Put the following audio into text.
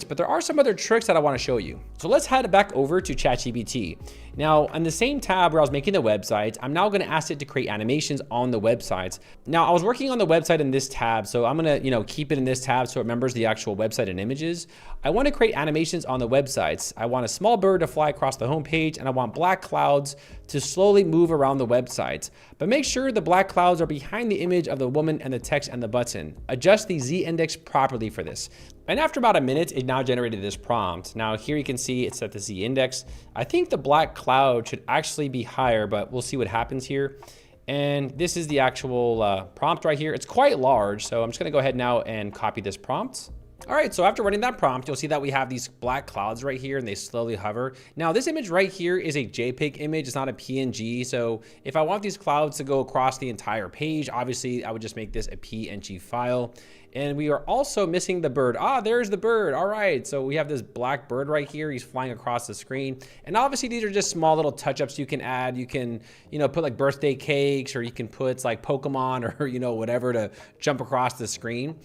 But there are some other tricks that I want to show you. So let's head back over to ChatGPT. Now, on the same tab where I was making the website, I'm now going to ask it to create animations on the websites. Now, I was working on the website in this tab, so I'm going to, keep it in this tab so it remembers the actual website and images. I want to create animations on the websites. I want a small bird to fly across the homepage, and I want black clouds to slowly move around the website. But make sure the black clouds are behind the image of the woman and the text and the button. Adjust the Z index properly for this. And after about a minute, it now generated this prompt. Now here you can see it's at the Z index. I think the black cloud should actually be higher, but we'll see what happens here. And this is the actual prompt right here. It's quite large, so I'm just gonna go ahead now and copy this prompt. All right, so after running that prompt, you'll see that we have these black clouds right here and they slowly hover. Now this image right here is a JPEG image, it's not a PNG. So if I want these clouds to go across the entire page, obviously I would just make this a PNG file. And we are also missing the bird. Ah, there's the bird. All right, so we have this black bird right here. He's flying across the screen. And obviously these are just small little touch-ups you can add. You can, put like birthday cakes, or you can put like Pokemon or, whatever to jump across the screen.